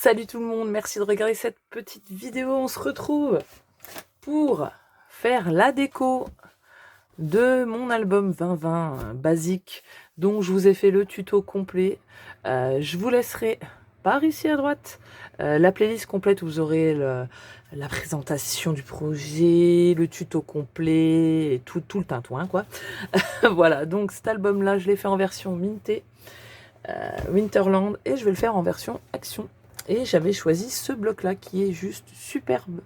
Salut tout le monde, merci de regarder cette petite vidéo. On se retrouve pour faire la déco de mon album 2020 basique dont je vous ai fait le tuto complet. Je vous laisserai par ici à droite la playlist complète où vous aurez la présentation du projet, le tuto complet et tout le tintouin quoi. Voilà, donc cet album là je l'ai fait en version Minté, Winterland, et je vais le faire en version Action. Et j'avais choisi ce bloc là qui est juste superbe,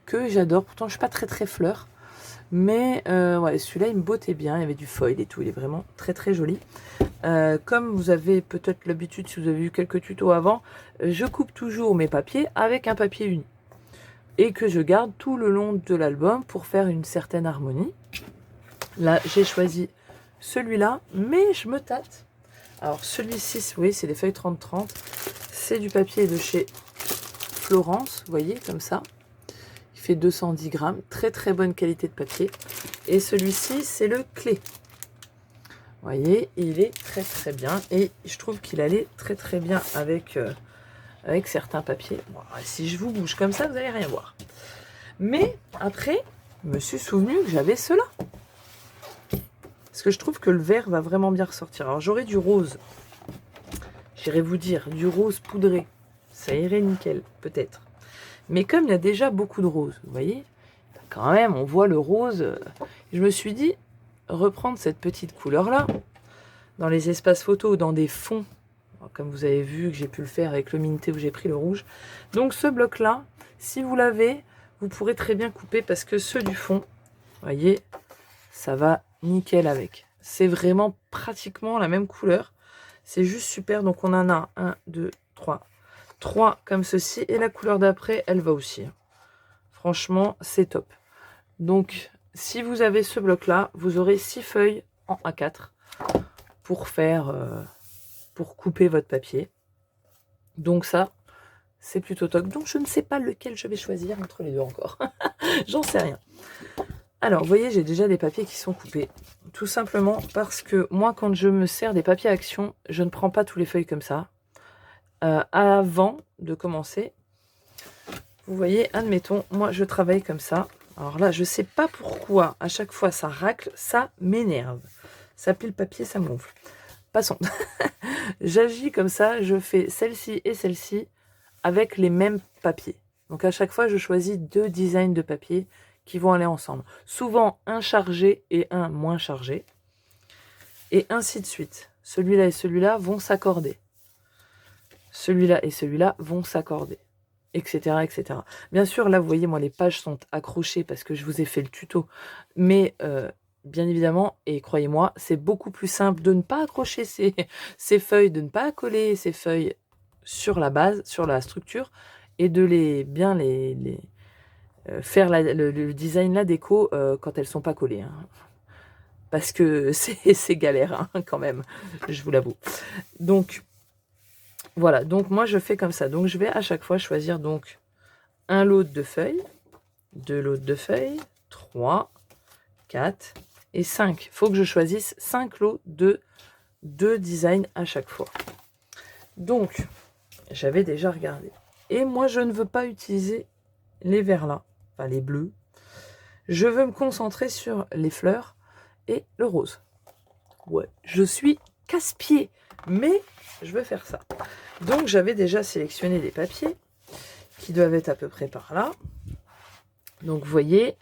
que j'adore. Pourtant je suis pas très fleur, mais ouais, celui-là il me bottait bien, il y avait du foil et tout, il est vraiment très joli. Comme vous avez peut-être l'habitude, si vous avez vu quelques tutos avant, je coupe toujours mes papiers avec un papier uni et que je garde tout le long de l'album pour faire une certaine harmonie. Là j'ai choisi celui-là, mais je me tâte. Alors celui-ci, vous voyez, c'est des feuilles 30-30. C'est du papier de chez Florence, vous voyez, comme ça. Il fait 210 grammes. Très bonne qualité de papier. Et celui-ci, c'est le clé. Vous voyez, il est très bien. Et je trouve qu'il allait très bien avec certains papiers. Bon, si je vous bouge comme ça, vous n'allez rien voir. Mais après, je me suis souvenu que j'avais cela. Parce que je trouve que le vert va vraiment bien ressortir. Alors j'aurai du rose. J'irai vous dire, du rose poudré. Ça irait nickel, peut-être. Mais comme il y a déjà beaucoup de rose, vous voyez, quand même, on voit le rose. Je me suis dit, reprendre cette petite couleur-là, dans les espaces photos ou dans des fonds, comme vous avez vu que j'ai pu le faire avec le Minté où j'ai pris le rouge. Donc ce bloc-là, si vous l'avez, vous pourrez très bien couper parce que ceux du fond, vous voyez, ça va nickel avec. C'est vraiment pratiquement la même couleur. C'est juste super. Donc on en a 1, 2, 3. 3 comme ceci. Et la couleur d'après, elle va aussi. Franchement, c'est top. Donc, si vous avez ce bloc-là, vous aurez 6 feuilles en A4 pour faire, pour couper votre papier. Donc ça, c'est plutôt top. Donc je ne sais pas lequel je vais choisir entre les deux encore. J'en sais rien. Alors, vous voyez, j'ai déjà des papiers qui sont coupés. Tout simplement parce que moi, quand je me sers des papiers Action, je ne prends pas tous les feuilles comme ça. Avant de commencer, vous voyez, admettons, moi, je travaille comme ça. Alors là, je ne sais pas pourquoi, à chaque fois, ça racle, ça m'énerve. Ça plie le papier, ça me gonfle. Passons. J'agis comme ça, je fais celle-ci et celle-ci avec les mêmes papiers. Donc à chaque fois, je choisis 2 designs de papier qui vont aller ensemble. Souvent un chargé et un moins chargé. Et ainsi de suite. Celui-là et celui-là vont s'accorder. Celui-là et celui-là vont s'accorder. Etc, etc. Bien sûr, là, vous voyez, moi, les pages sont accrochées parce que je vous ai fait le tuto. Mais, bien évidemment, et croyez-moi, c'est beaucoup plus simple de ne pas accrocher ces feuilles, de ne pas coller ces feuilles sur la base, sur la structure, et de bien les faire le design, la déco, quand elles sont pas collées. Hein. Parce que c'est galère, hein, quand même, je vous l'avoue. Donc, voilà. Donc, moi, je fais comme ça. Donc, je vais à chaque fois choisir donc un lot de feuilles, 2 lots de feuilles, 3, 4 et 5. Il faut que je choisisse 5 lots de 2 designs à chaque fois. Donc, j'avais déjà regardé. Et moi, je ne veux pas utiliser les verts là, enfin les bleus. Je veux me concentrer sur les fleurs et le rose. Ouais, je suis casse-pied, mais je veux faire ça. Donc, j'avais déjà sélectionné des papiers qui doivent être à peu près par là. Donc, vous voyez,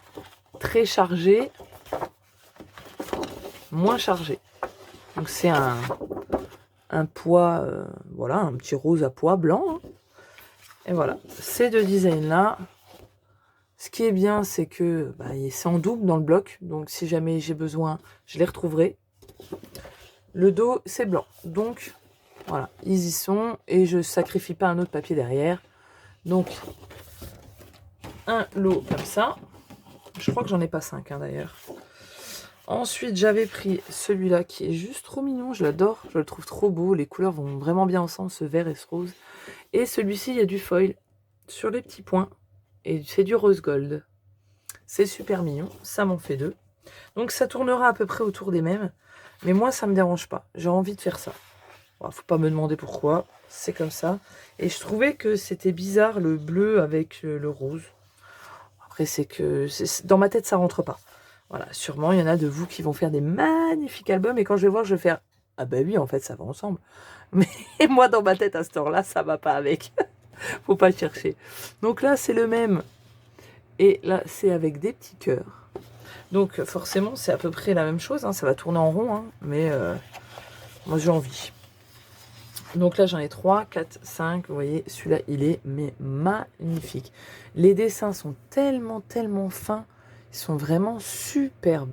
très chargé, moins chargé. Donc, c'est un pois, voilà, un petit rose à pois blanc. Hein. Et voilà, ces 2 designs-là. Ce qui est bien, c'est que c'est en double dans le bloc. Donc, si jamais j'ai besoin, je les retrouverai. Le dos, c'est blanc. Donc, voilà, ils y sont. Et je ne sacrifie pas un autre papier derrière. Donc, un lot comme ça. Je crois que j'en ai pas 5, hein, d'ailleurs. Ensuite, j'avais pris celui-là qui est juste trop mignon. Je l'adore. Je le trouve trop beau. Les couleurs vont vraiment bien ensemble, ce vert et ce rose. Et celui-ci, il y a du foil sur les petits points. Et c'est du rose gold. C'est super mignon. Ça m'en fait 2. Donc, ça tournera à peu près autour des mêmes. Mais moi, ça ne me dérange pas. J'ai envie de faire ça. Bon, faut pas me demander pourquoi, c'est comme ça. Et je trouvais que c'était bizarre le bleu avec le rose. Après, c'est que dans ma tête, ça rentre pas. Voilà, sûrement, il y en a de vous qui vont faire des magnifiques albums. Et quand je vais voir, je vais faire ah bah oui, en fait, ça va ensemble. Mais moi, dans ma tête, à ce temps-là, ça va pas avec. Faut pas chercher. Donc là, c'est le même. Et là, c'est avec des petits cœurs. Donc forcément, c'est à peu près la même chose. Hein. Ça va tourner en rond. Hein. Mais moi, j'ai envie. Donc là, j'en ai 3, 4, 5. Vous voyez, celui-là, il est mais magnifique. Les dessins sont tellement fins. Ils sont vraiment superbes.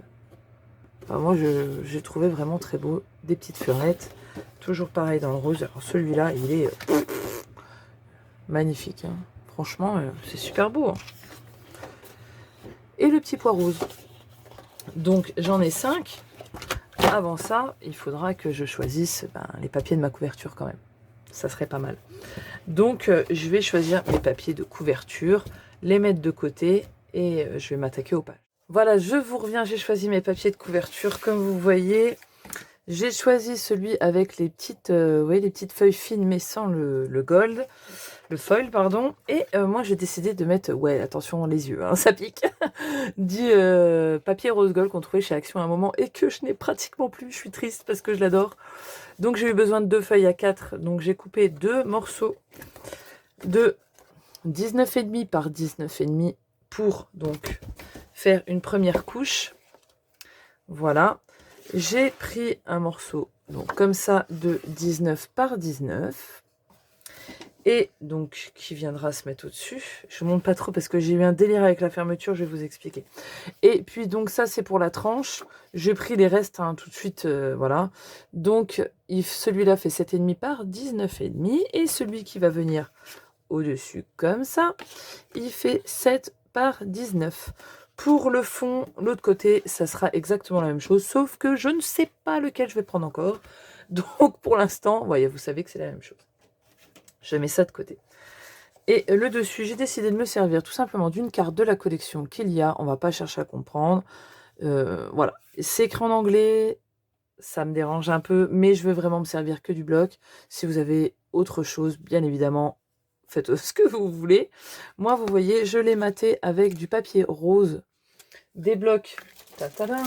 Enfin, moi, j'ai trouvé vraiment très beau. Des petites fleurettes. Toujours pareil dans le rose. Alors celui-là, il est magnifique. Hein. Franchement, c'est super beau. Hein. Et le petit pois rose. Donc, j'en ai 5. Avant ça, il faudra que je choisisse les papiers de ma couverture quand même. Ça serait pas mal. Donc, je vais choisir mes papiers de couverture, les mettre de côté et je vais m'attaquer aux pages. Voilà, je vous reviens, j'ai choisi mes papiers de couverture. Comme vous voyez, j'ai choisi celui avec les petites, les petites feuilles fines mais sans le gold. Le foil, pardon. Et moi, j'ai décidé de mettre, ouais, attention les yeux, hein, ça pique, du papier rose gold qu'on trouvait chez Action à un moment et que je n'ai pratiquement plus. Je suis triste parce que je l'adore. Donc, j'ai eu besoin de 2 feuilles à 4. Donc, j'ai coupé 2 morceaux de 19,5 par 19,5 pour donc faire une première couche. Voilà. J'ai pris un morceau, donc comme ça, de 19 par 19. Et donc, qui viendra se mettre au-dessus. Je ne monte pas trop parce que j'ai eu un délire avec la fermeture, je vais vous expliquer. Et puis, donc ça, c'est pour la tranche. J'ai pris les restes hein, tout de suite, voilà. Donc, celui-là fait 7,5 par 19,5. Et celui qui va venir au-dessus, comme ça, il fait 7 par 19. Pour le fond, l'autre côté, ça sera exactement la même chose, sauf que je ne sais pas lequel je vais prendre encore. Donc, pour l'instant, voyez, vous savez que c'est la même chose. Je mets ça de côté. Et le dessus, j'ai décidé de me servir tout simplement d'une carte de la collection qu'il y a. On va pas chercher à comprendre. Voilà. C'est écrit en anglais. Ça me dérange un peu. Mais je veux vraiment me servir que du bloc. Si vous avez autre chose, bien évidemment, faites ce que vous voulez. Moi, vous voyez, je l'ai maté avec du papier rose. Des blocs. Ta-ta-da.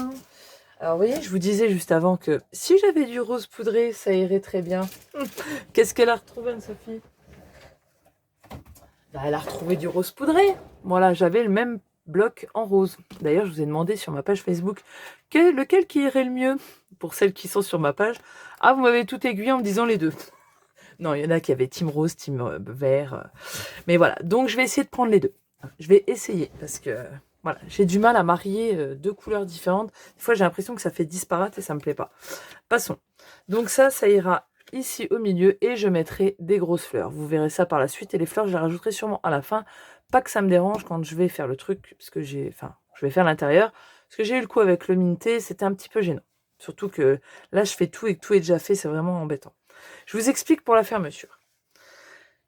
Alors, vous voyez, je vous disais juste avant que si j'avais du rose poudré, ça irait très bien. Qu'est-ce qu'elle a retrouvé, Anne-Sophie? Elle a retrouvé du rose poudré. Voilà, j'avais le même bloc en rose. D'ailleurs, je vous ai demandé sur ma page Facebook lequel qui irait le mieux pour celles qui sont sur ma page. Ah, vous m'avez tout aiguillé en me disant les deux. Non, il y en a qui avaient team rose, team vert. Mais voilà, donc je vais essayer de prendre les deux. Je vais essayer parce que voilà, j'ai du mal à marier 2 couleurs différentes. Des fois, j'ai l'impression que ça fait disparate et ça me plaît pas. Passons. Donc ça ira ici au milieu et je mettrai des grosses fleurs. Vous verrez ça par la suite et les fleurs, je les rajouterai sûrement à la fin. Pas que ça me dérange quand je vais faire le truc, parce que je vais faire l'intérieur. Parce que j'ai eu le coup avec le minté, c'était un petit peu gênant. Surtout que là, je fais tout et que tout est déjà fait, c'est vraiment embêtant. Je vous explique pour la fermeture.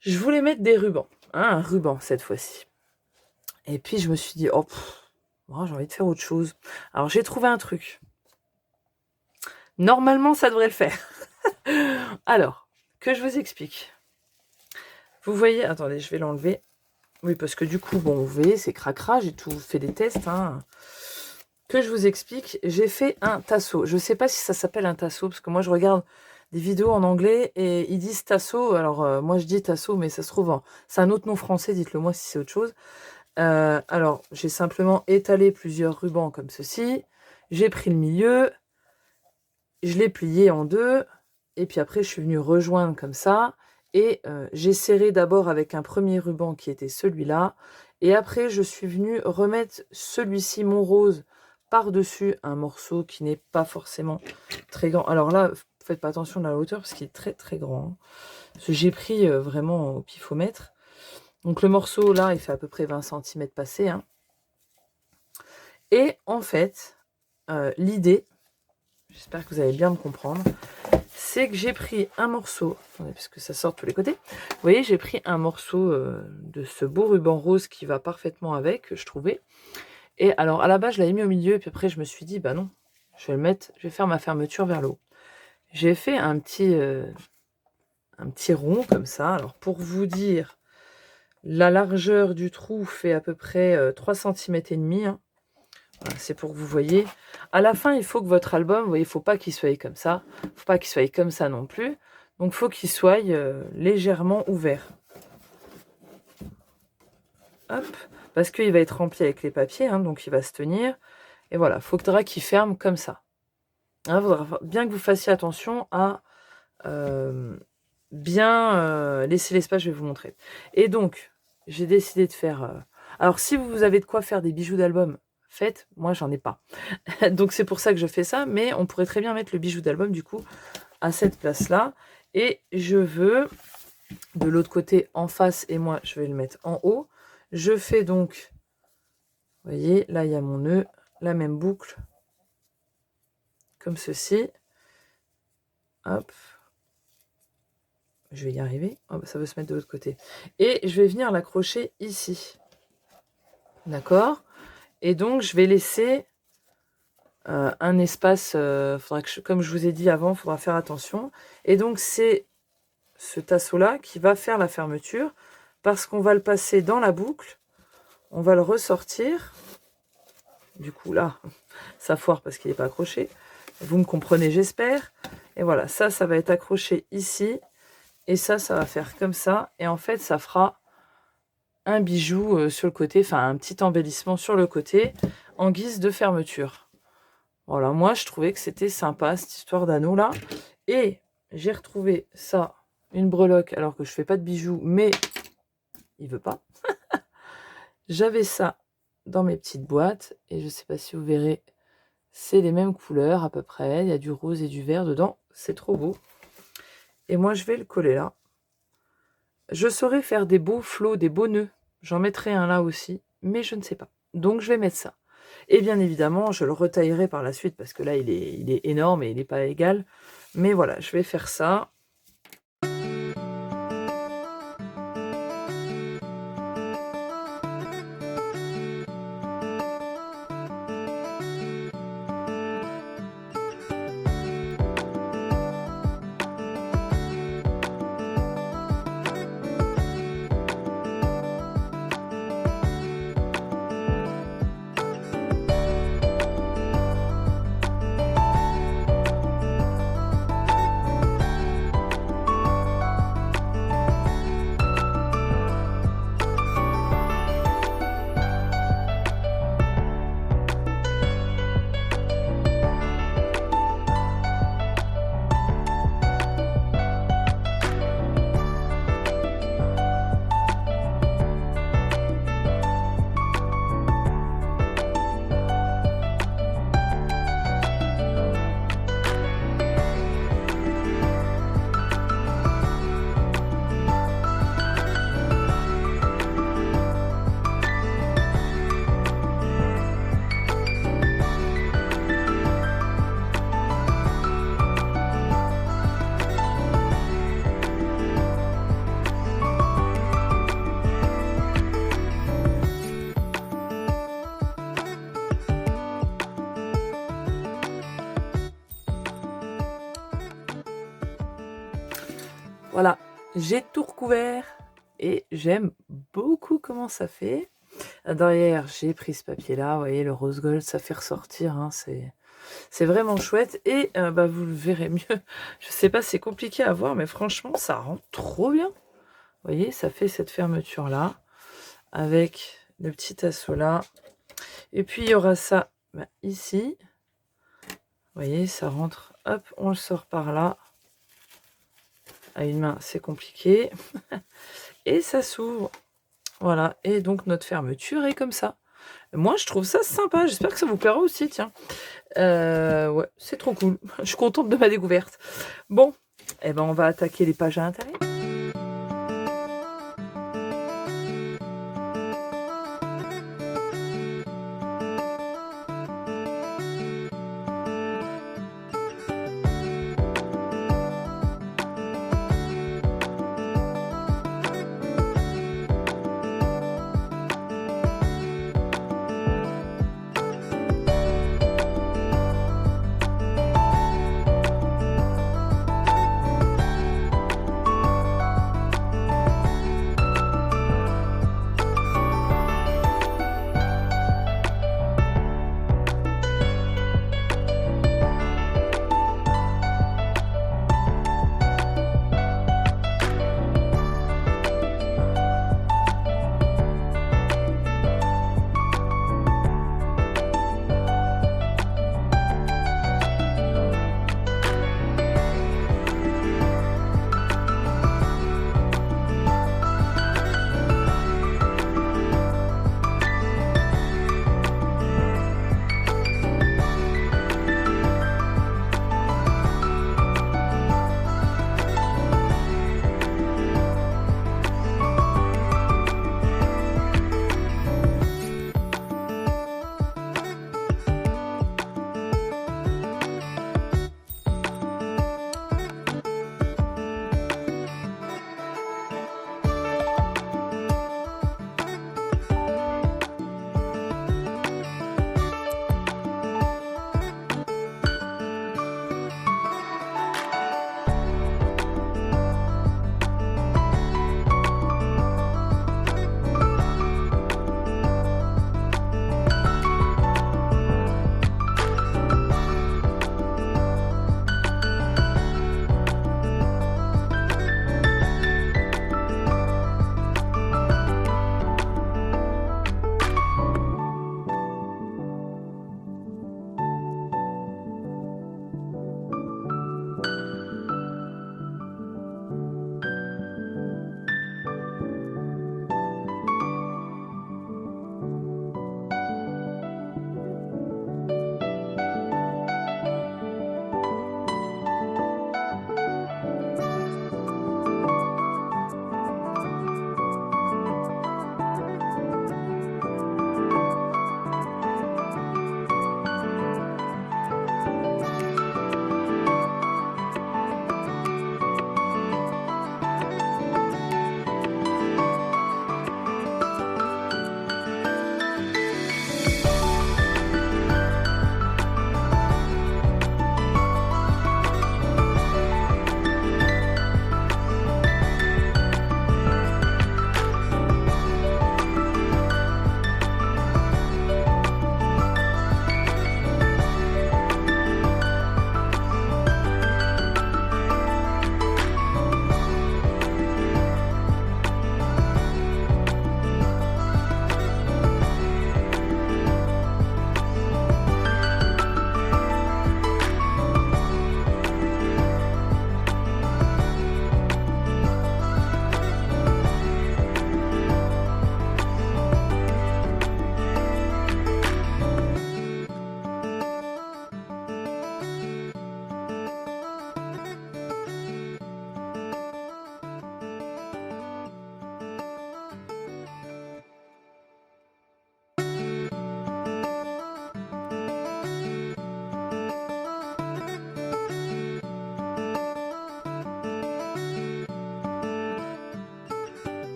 Je voulais mettre des rubans, hein, un ruban cette fois-ci. Et puis je me suis dit, oh, j'ai envie de faire autre chose. Alors j'ai trouvé un truc. Normalement, ça devrait le faire. Alors, que je vous explique. Vous voyez, attendez, je vais l'enlever. Oui, parce que du coup, bon, vous voyez, c'est cracra, j'ai tout fait des tests. Hein. Que je vous explique, j'ai fait un tasso. Je ne sais pas si ça s'appelle un tasso, parce que moi, je regarde des vidéos en anglais et ils disent tasso. Alors, moi, je dis tasso, mais ça se trouve, c'est un autre nom français, dites-le moi si c'est autre chose. Alors, j'ai simplement étalé plusieurs rubans comme ceci. J'ai pris le milieu, je l'ai plié en deux, et puis après, je suis venue rejoindre comme ça. Et j'ai serré d'abord avec un premier ruban qui était celui-là. Et après, je suis venue remettre celui-ci, mon rose, par-dessus un morceau qui n'est pas forcément très grand. Alors là, faites pas attention à la hauteur parce qu'il est très très grand. Hein. Parce que j'ai pris vraiment au pifomètre. Donc le morceau là, il fait à peu près 20 cm passé. Hein. Et en fait, l'idée, j'espère que vous allez bien me comprendre, c'est que j'ai pris un morceau, attendez, parce que ça sort de tous les côtés. Vous voyez, j'ai pris un morceau de ce beau ruban rose qui va parfaitement avec, je trouvais. Et alors, à la base, je l'avais mis au milieu, et puis après, je me suis dit, bah non, je vais le mettre, je vais faire ma fermeture vers le haut. J'ai fait un petit un petit rond comme ça. Alors pour vous dire, la largeur du trou fait à peu près 3 cm et demi. Hein. Voilà, c'est pour que vous voyez. À la fin, il faut que votre album, vous voyez, il ne faut pas qu'il soit comme ça. Il ne faut pas qu'il soit comme ça non plus. Donc il faut qu'il soit légèrement ouvert. Hop, parce qu'il va être rempli avec les papiers, hein, donc il va se tenir. Et voilà, il faudra qu'il ferme comme ça. Il faudra bien que vous fassiez attention à bien laisser l'espace, je vais vous montrer. Et donc, j'ai décidé de faire... Alors, si vous avez de quoi faire des bijoux d'album, faites. Moi, j'en ai pas. Donc, c'est pour ça que je fais ça. Mais on pourrait très bien mettre le bijou d'album, du coup, à cette place-là. Et je veux, de l'autre côté, en face, et moi, je vais le mettre en haut. Je fais donc... Vous voyez, là, il y a mon nœud. La même boucle. Comme ceci. Hop. Je vais y arriver. Oh, bah, ça veut se mettre de l'autre côté. Et je vais venir l'accrocher ici. D'accord? Et donc, je vais laisser un espace. Faudra que comme je vous ai dit avant, il faudra faire attention. Et donc, c'est ce tasseau-là qui va faire la fermeture. Parce qu'on va le passer dans la boucle. On va le ressortir. Du coup, là, ça foire parce qu'il n'est pas accroché. Vous me comprenez, j'espère. Et voilà, ça va être accroché ici. Et ça va faire comme ça. Et en fait, ça fera un bijou sur le côté, enfin un petit embellissement sur le côté, en guise de fermeture. Voilà, moi, je trouvais que c'était sympa, cette histoire d'anneau là. Et j'ai retrouvé ça, une breloque, alors que je fais pas de bijoux, mais il veut pas. J'avais ça dans mes petites boîtes. Et je sais pas si vous verrez, c'est les mêmes couleurs à peu près. Il y a du rose et du vert dedans. C'est trop beau. Et moi, je vais le coller là. Je saurais faire des beaux flots, des beaux nœuds. J'en mettrai un là aussi, mais je ne sais pas. Donc, je vais mettre ça. Et bien évidemment, je le retaillerai par la suite parce que là, il est énorme et il n'est pas égal. Mais voilà, je vais faire ça. Voilà, j'ai tout recouvert et j'aime beaucoup comment ça fait. Derrière, j'ai pris ce papier-là, vous voyez, le rose gold, ça fait ressortir, hein, c'est vraiment chouette. Et bah, vous le verrez mieux. Je sais pas, c'est compliqué à voir, mais franchement, ça rend trop bien. Vous voyez, ça fait cette fermeture-là, avec le petit tasseau là. Et puis, il y aura ça bah, ici. Vous voyez, ça rentre, hop, on le sort par là. À une main, c'est compliqué. Et ça s'ouvre. Voilà, et donc notre fermeture est comme ça. Moi, je trouve ça sympa. J'espère que ça vous plaira aussi, tiens. Ouais, c'est trop cool. Je suis contente de ma découverte. Bon, eh ben, on va attaquer les pages à l'intérieur.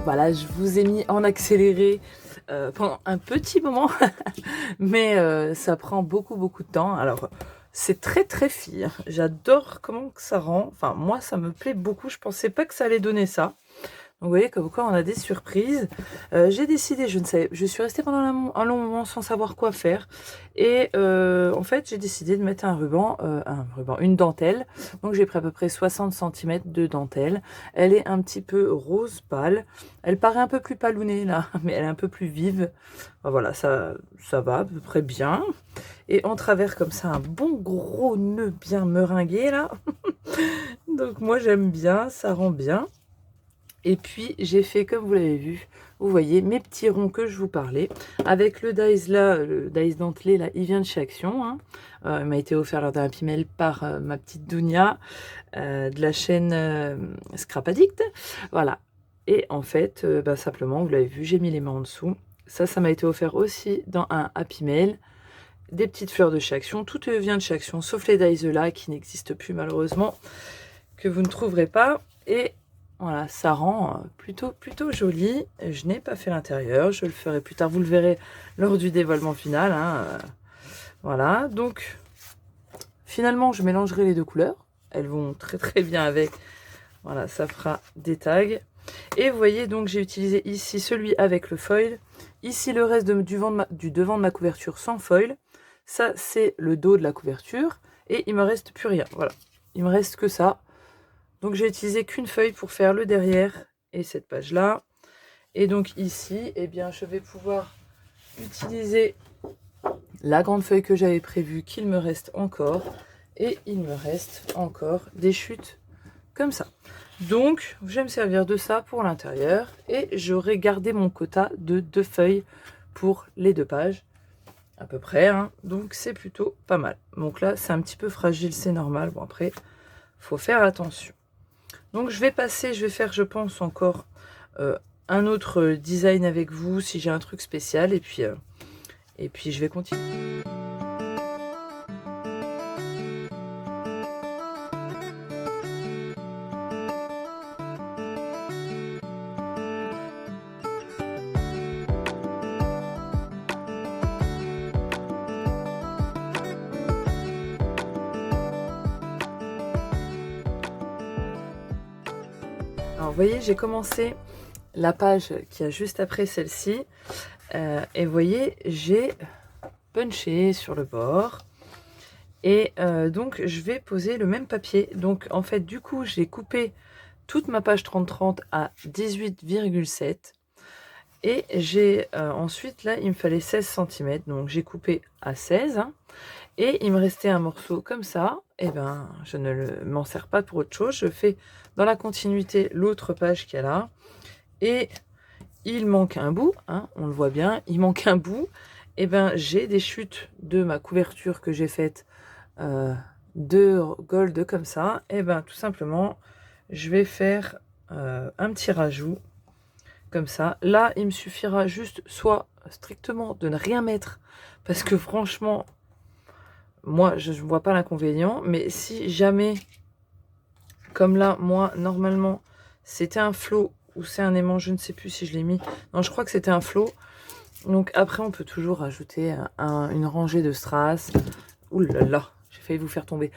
Voilà, je vous ai mis en accéléré pendant un petit moment, mais ça prend beaucoup de temps. Alors, c'est très fille. J'adore comment que ça rend. Enfin, moi, ça me plaît beaucoup. Je pensais pas que ça allait donner ça. Donc, vous voyez, comme quoi, on a des surprises. J'ai décidé, je suis restée pendant un long moment sans savoir quoi faire. Et en fait, j'ai décidé de mettre une dentelle. Donc, j'ai pris à peu près 60 cm de dentelle. Elle est un petit peu rose pâle. Elle paraît un peu plus palounée, là, mais elle est un peu plus vive. Enfin, voilà, ça va à peu près bien. Et en travers, comme ça, un bon gros nœud bien meringué, là. Donc, moi, j'aime bien, ça rend bien. Et puis j'ai fait, comme vous l'avez vu, vous voyez mes petits ronds que je vous parlais, avec le dies là, le dies dentelé là, il vient de chez Action, hein. Il m'a été offert lors d'un Happy Mail par ma petite Dounia de la chaîne Scrap Addict, voilà. Et en fait, simplement, vous l'avez vu, j'ai mis les mains en dessous. Ça m'a été offert aussi dans un Happy Mail. Des petites fleurs de chez Action, tout vient de chez Action, sauf les dies là qui n'existent plus malheureusement, que vous ne trouverez pas. Et voilà, ça rend plutôt joli. Je n'ai pas fait l'intérieur, je le ferai plus tard. Vous le verrez lors du dévoilement final, hein. Voilà, donc finalement, je mélangerai les deux couleurs. Elles vont très bien avec. Voilà, ça fera des tags. Et vous voyez, donc j'ai utilisé ici celui avec le foil. Ici, le reste du devant de ma couverture sans foil. Ça, c'est le dos de la couverture. Et il me reste plus rien. Voilà, il me reste que ça. Donc j'ai utilisé qu'une feuille pour faire le derrière et cette page là. Et donc ici, eh bien, je vais pouvoir utiliser la grande feuille que j'avais prévue, qu'il me reste encore. Et il me reste encore des chutes comme ça. Donc je vais me servir de ça pour l'intérieur. Et j'aurai gardé mon quota de 2 feuilles pour les 2 pages. À peu près, hein. Donc c'est plutôt pas mal. Donc là, c'est un petit peu fragile, c'est normal. Bon, après, faut faire attention. Donc je vais faire, je pense, encore un autre design avec vous si j'ai un truc spécial. Et puis je vais continuer. Alors vous voyez, j'ai commencé la page qui a juste après celle-ci. Et vous voyez, j'ai punché sur le bord. Et donc, je vais poser le même papier. Donc, en fait, du coup, j'ai coupé toute ma page 30-30 à 18,7. Et j'ai ensuite, là, il me fallait 16 cm. Donc, j'ai coupé à 16. Hein, et il me restait un morceau comme ça. Et ben, je ne m'en sers pas pour autre chose. Je fais dans la continuité l'autre page qu'il y a là. Et il manque un bout, hein, on le voit bien, il manque un bout. Et ben, j'ai des chutes de ma couverture que j'ai faite de gold comme ça. Et ben, tout simplement, je vais faire un petit rajout comme ça. Là, il me suffira juste soit strictement de ne rien mettre, parce que franchement, moi, je ne vois pas l'inconvénient. Mais si jamais, comme là, moi, normalement, c'était un flot ou c'est un aimant, je ne sais plus si je l'ai mis. Non, je crois que c'était un flot. Donc après, on peut toujours rajouter une rangée de strass. Ouh là là, j'ai failli vous faire tomber.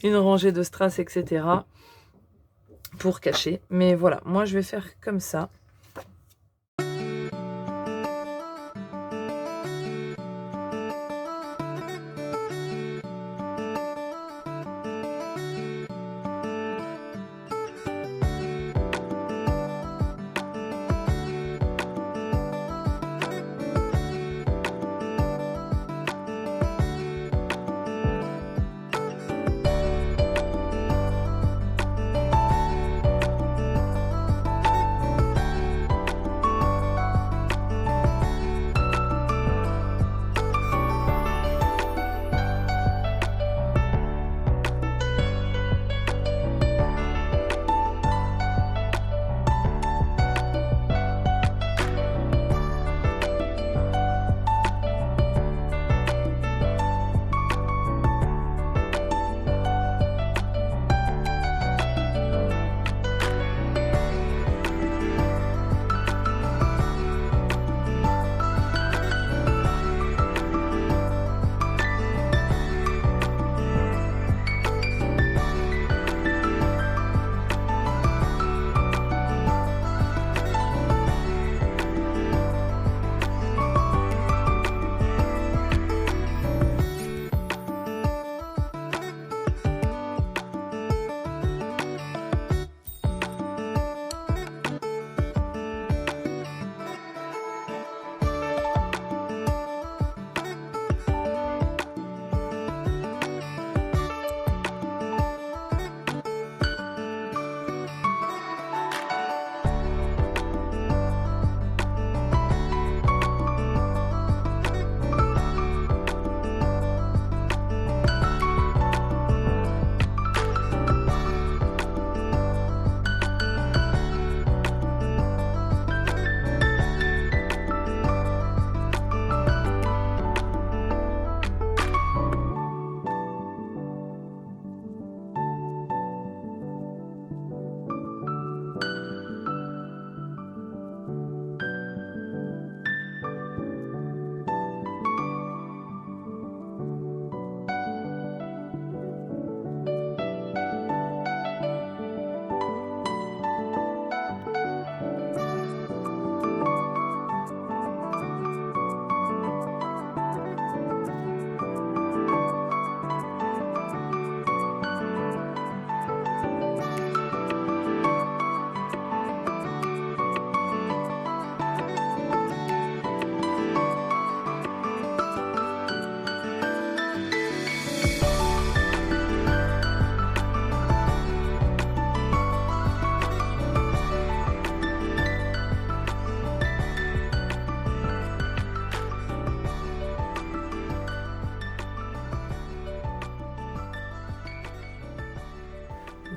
Une rangée de strass, etc. pour cacher. Mais voilà, moi, je vais faire comme ça.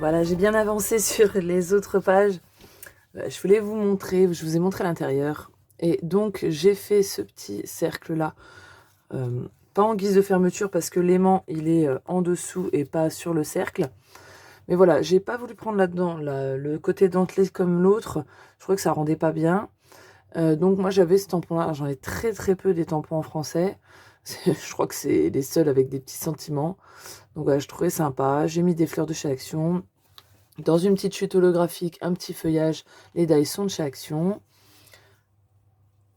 Voilà, j'ai bien avancé sur les autres pages. Je voulais vous montrer, je vous ai montré l'intérieur. Et donc, j'ai fait ce petit cercle-là. Pas en guise de fermeture parce que l'aimant, il est en dessous et pas sur le cercle. Mais voilà, j'ai pas voulu prendre là-dedans le côté dentelé comme l'autre. Je trouvais que ça rendait pas bien. Donc moi, j'avais ce tampon-là. J'en ai très très peu des tampons en français. Je crois que c'est les seuls avec des petits sentiments. Donc voilà, je trouvais sympa. J'ai mis des fleurs de chez Action. Dans une petite chute holographique, un petit feuillage. Les die sont de chez Action.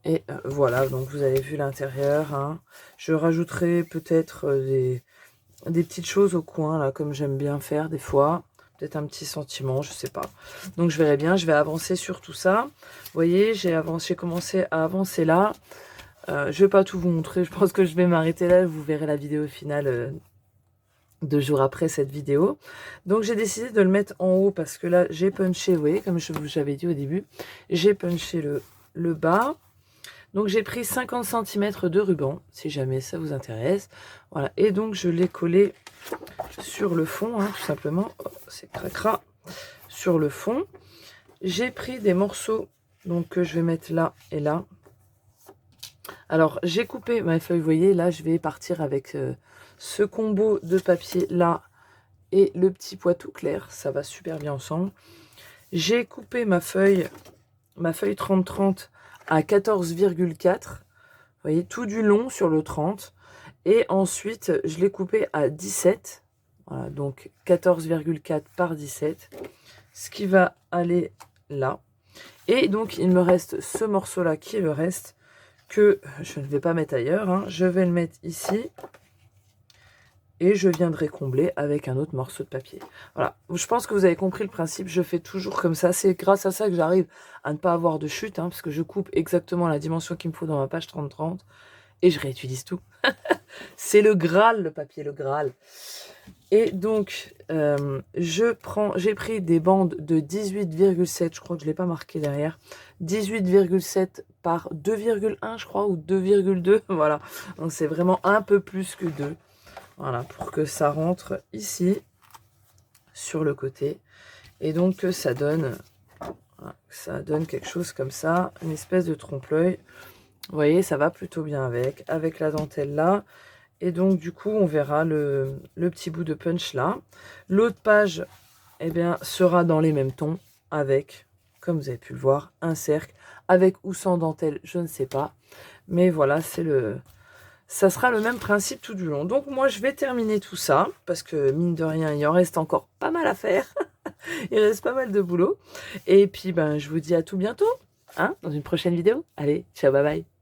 Et voilà, donc vous avez vu l'intérieur. Hein. Je rajouterai peut-être des petites choses au coin, là, comme j'aime bien faire des fois. Peut-être un petit sentiment, je sais pas. Donc je verrai bien, je vais avancer sur tout ça. Vous voyez, j'ai commencé à avancer là. Je vais pas tout vous montrer, je pense que je vais m'arrêter là. Vous verrez la vidéo finale 2 jours après cette vidéo. Donc j'ai décidé de le mettre en haut parce que là j'ai punché, vous voyez, comme j'avais dit au début, j'ai punché le bas. Donc j'ai pris 50 cm de ruban, si jamais ça vous intéresse. Voilà, et donc je l'ai collé sur le fond, hein, tout simplement. Oh, c'est cracra. Sur le fond. J'ai pris des morceaux donc, que je vais mettre là et là. Alors j'ai coupé ma feuille, vous voyez, là je vais partir avec ce combo de papier là et le petit pois tout clair. Ça va super bien ensemble. J'ai coupé ma feuille 30-30 à 14,4. Vous voyez, tout du long sur le 30. Et ensuite, je l'ai coupé à 17. Voilà, donc 14,4 par 17. Ce qui va aller là. Et donc, il me reste ce morceau-là qui est le reste, que je ne vais pas mettre ailleurs. Hein. Je vais le mettre ici. Et je viendrai combler avec un autre morceau de papier. Voilà, je pense que vous avez compris le principe, je fais toujours comme ça. C'est grâce à ça que j'arrive à ne pas avoir de chute, hein, parce que je coupe exactement la dimension qu'il me faut dans ma page 30-30 et je réutilise tout. C'est le Graal, le papier, le Graal. Et donc, j'ai pris des bandes de 18,7, je crois que je ne l'ai pas marqué derrière, 18,7 par 2,1, je crois, ou 2,2, voilà. Donc c'est vraiment un peu plus que 2. Voilà, pour que ça rentre ici, sur le côté. Et donc que ça donne, voilà, ça donne quelque chose comme ça, une espèce de trompe-l'œil. Vous voyez, ça va plutôt bien avec la dentelle là. Et donc du coup, on verra le petit bout de punch là. L'autre page, eh bien, sera dans les mêmes tons, avec, comme vous avez pu le voir, un cercle, avec ou sans dentelle, je ne sais pas. Mais voilà, ça sera le même principe tout du long. Donc moi, je vais terminer tout ça, parce que mine de rien, il en reste encore pas mal à faire. Il reste pas mal de boulot. Et puis, ben, je vous dis à tout bientôt, hein, dans une prochaine vidéo. Allez, ciao, bye bye.